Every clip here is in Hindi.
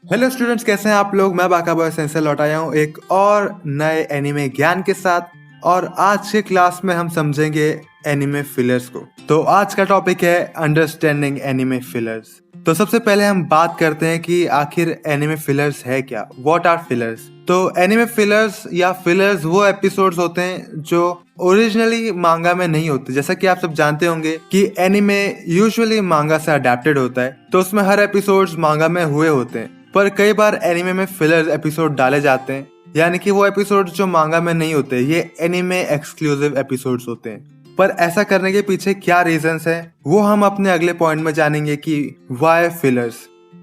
हेलो स्टूडेंट्स, कैसे हैं आप लोग। मैं बाका बॉय सेंसे लौट आया हूँ एक और नए एनिमे ज्ञान के साथ। और आज के क्लास में हम समझेंगे एनिमे फिलर्स को। तो आज का टॉपिक है अंडरस्टैंडिंग एनिमे फिलर्स। तो सबसे पहले हम बात करते हैं कि आखिर एनिमे फिलर्स है क्या, व्हाट आर फिलर्स। तो एनिमे फिलर्स या फिलर्स वो एपिसोड्स होते हैं जो ओरिजिनली मांगा में नहीं होते। जैसा कि आप सब जानते होंगे कि एनिमे यूजुअली मांगा से अडेप्टेड होता है, तो उसमें हर एपिसोड्स मांगा में हुए होते हैं। पर कई बार एनिमे में फिलर एपिसोड डाले जाते हैं, यानी कि वो एपिसोड जो मांगा में नहीं होते, ये एनिमे एक्सक्लूसिव एपिसोड्स होते हैं। पर ऐसा करने के पीछे क्या रीजंस है वो हम अपने अगले पॉइंट में जानेंगे कि व्हाई फिलर्स।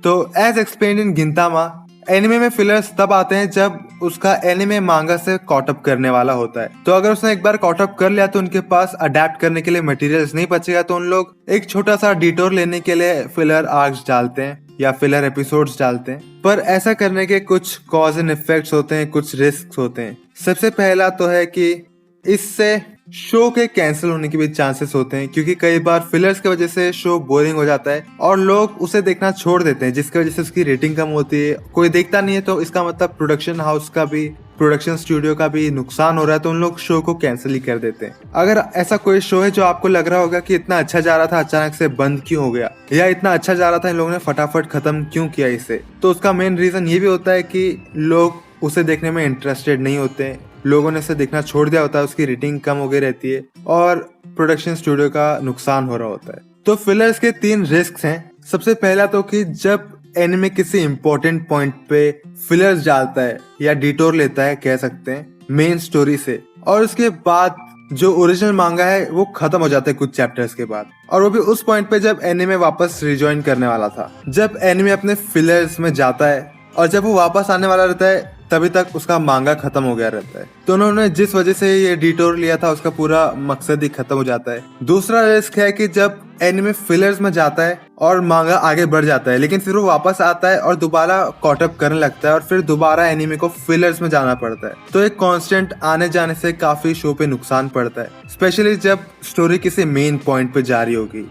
तो एज एक्सप्लेन्ड इन गिंतामा, एनिमे में फिलर्स तब आते हैं जब उसका एनिमे मांगा से कॉट अप करने वाला होता है। तो अगर उसने एक बार कॉट अप कर लिया तो उनके पास अडेप्ट करने के लिए मटेरियल्स नहीं बचेगा, तो उन लोग एक छोटा सा डिटोर लेने के लिए फिलर आर्क्स डालते हैं या फिलर एपिसोड्स डालते हैं। पर ऐसा करने के कुछ कॉज एंड इफेक्ट्स होते हैं, कुछ रिस्क होते हैं। सबसे पहला तो है कि इससे शो के कैंसिल होने के भी चांसेस होते हैं, क्योंकि कई बार फिलर्स की वजह से शो बोरिंग हो जाता है और लोग उसे देखना छोड़ देते हैं, जिसकी वजह से उसकी रेटिंग कम होती है। कोई देखता नहीं है तो इसका मतलब प्रोडक्शन हाउस का भी, प्रोडक्शन स्टूडियो का भी नुकसान हो रहा है, तो उन लोग शो को कैंसिल ही कर देते हैं। अगर ऐसा कोई शो है जो आपको लग रहा होगा कि इतना अच्छा जा रहा था, अचानक से बंद क्यों हो गया, या इतना अच्छा जा रहा था, इन लोगों ने फटाफट खत्म क्यों किया इसे, तो उसका मेन रीजन ये भी होता है कि लोग उसे देखने में इंटरेस्टेड नहीं होते हैं, लोगों ने इसे देखना छोड़ दिया होता है, उसकी रेटिंग कम हो गई रहती है और प्रोडक्शन स्टूडियो का नुकसान हो रहा होता है। तो फिलर्स के 3 रिस्क हैं। सबसे पहला तो कि जब एनिमे किसी इंपॉर्टेंट पॉइंट पे फिलर्स डालता है या डिटोर लेता है, कह सकते हैं, मेन स्टोरी से, और उसके बाद जो ओरिजिनल मांगा है वो खत्म हो जाता है कुछ चैप्टर्स के बाद, और वो भी उस पॉइंट पे जब एनिमे वापस रिजॉइन करने वाला था। जब एनिमे अपने फिलर्स में जाता है और जब वो वापस आने वाला रहता है, तभी तक उसका मांगा खत्म हो गया रहता है। तो उन्होंने जिस वजह से ये डिटोर लिया था उसका पूरा मकसद ही खत्म हो जाता है। दूसरा रिस्क है कि जब एनिमे फिलर्स में जाता है और मांगा आगे बढ़ जाता है, लेकिन फिर वो वापस आता है और दोबारा कॉट अप करने लगता है और फिर दोबारा एनिमे को फिलर्स में जाना पड़ता है। तो एक कांस्टेंट आने जाने से काफी शो पे नुकसान पड़ता है, स्पेशली जब स्टोरी किसी मेन पॉइंट पे जा रही होगी।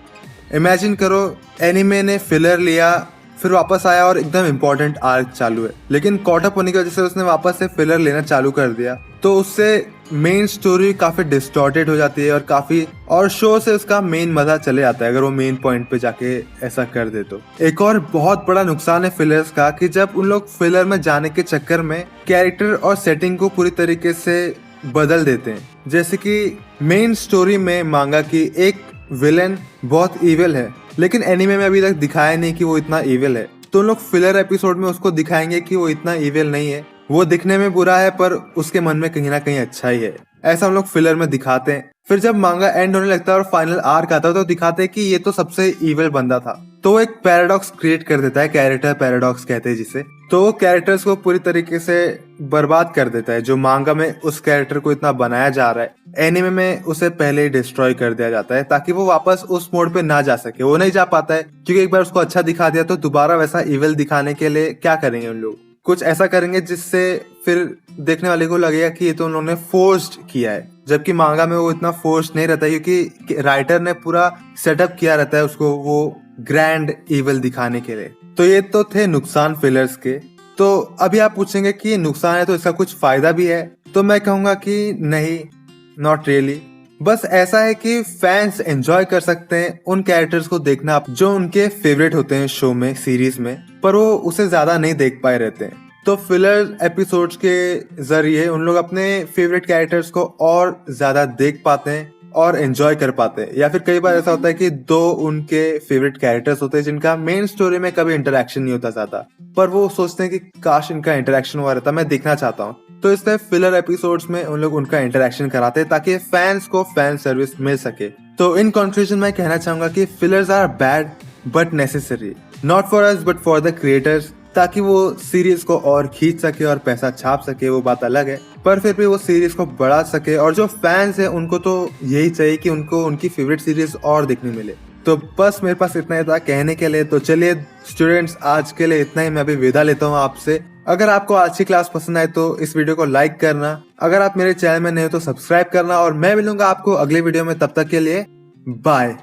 इमेजिन करो, एनिमे ने फिलर लिया, फिर वापस आया और एकदम इम्पोर्टेंट आर्क चालू है, लेकिन कॉट अप होने की वजह से उसने वापस से फिलर लेना चालू कर दिया, तो उससे मेन स्टोरी काफी डिस्टॉर्टेड हो जाती है और शो से उसका मेन मजा चले जाता है अगर वो मेन पॉइंट पे जाके ऐसा कर दे तो। एक और बहुत बड़ा नुकसान है फिलर्स का कि जब उन लोग फिलर में जाने के चक्कर में कैरेक्टर और सेटिंग को पूरी तरीके से बदल देते हैं। जैसे कि मेन स्टोरी में मांगा की एक विलेन बहुत इविल है, लेकिन एनिमे में अभी तक दिखाया नहीं कि वो इतना इविल है, तो लोग फिलर एपिसोड में उसको दिखाएंगे कि वो इतना इविल नहीं है, वो दिखने में बुरा है पर उसके मन में कहीं ना कहीं अच्छा ही है। ऐसा हम लोग फिलर में दिखाते हैं। फिर जब मांगा एंड होने लगता है और फाइनल आर्क आता है तो दिखाते हैं कि ये तो सबसे इविल बंदा था, तो वो एक पैराडॉक्स क्रिएट कर देता है, कैरेक्टर पैराडॉक्स कहते हैं जिसे। तो वो कैरेक्टर्स को पूरी तरीके से बर्बाद कर देता है। जो मांगा में उस कैरेक्टर को इतना बनाया जा रहा है, एनिमे में उसे पहले ही डिस्ट्रॉय कर दिया जाता है ताकि वो वापस उस मोड पे ना जा सके। वो नहीं जा पाता है क्योंकि एक बार उसको अच्छा दिखा दिया तो दोबारा वैसा इविल दिखाने के लिए क्या करेंगे उन लोग, कुछ ऐसा करेंगे जिससे फिर देखने वाले को लगेगा कि ये तो उन्होंने फोर्स्ड किया है, जबकि मांगा में वो इतना फोर्स नहीं रहता है क्योंकि राइटर ने पूरा सेटअप किया रहता है उसको वो ग्रैंड इविल दिखाने के लिए। तो ये तो थे नुकसान फिलर्स के। तो अभी आप पूछेंगे कि नुकसान है तो इसका कुछ फायदा भी है, तो मैं कहूंगा कि नहीं, नॉट रियली। बस ऐसा है कि फैंस एंजॉय कर सकते हैं उन कैरेक्टर्स को देखना जो उनके फेवरेट होते हैं शो में, सीरीज में, पर वो उसे ज्यादा नहीं देख पाए रहते हैं। तो फिलर एपिसोड्स के जरिए उन लोग अपने फेवरेट कैरेक्टर्स को और ज्यादा देख पाते हैं और एंजॉय कर पाते हैं। या फिर कई बार ऐसा होता है कि 2 उनके फेवरेट कैरेक्टर्स होते हैं जिनका मेन स्टोरी में कभी इंटरेक्शन नहीं होता ज्यादा, पर वो सोचते हैं कि काश इनका इंटरेक्शन हुआ रहता, मैं देखना चाहता हूँ। तो इसलिए फिलर एपिसोड्स में उन लोग उनका इंटरेक्शन कराते हैं ताकि फैंस को फैन सर्विस मिल सके। तो इन कंक्लूजन मैं कहना चाहूंगा कि fillers are bad but necessary, not for us but for the creators, ताकि वो सीरीज को और खींच सके और पैसा छाप सके, वो बात अलग है, पर फिर भी वो सीरीज को बढ़ा सके। और जो फैंस है उनको तो यही चाहिए कि उनको उनकी फेवरेट सीरीज और देखने मिले। तो बस मेरे पास इतना ही था कहने के लिए। तो चलिए स्टूडेंट्स, आज के लिए इतना ही, मैं अभी विदा लेता हूँ आपसे। अगर आपको आज की क्लास पसंद आए तो इस वीडियो को लाइक करना, अगर आप मेरे चैनल में नए हो तो सब्सक्राइब करना, और मैं मिलूंगा आपको अगले वीडियो में। तब तक के लिए बाय।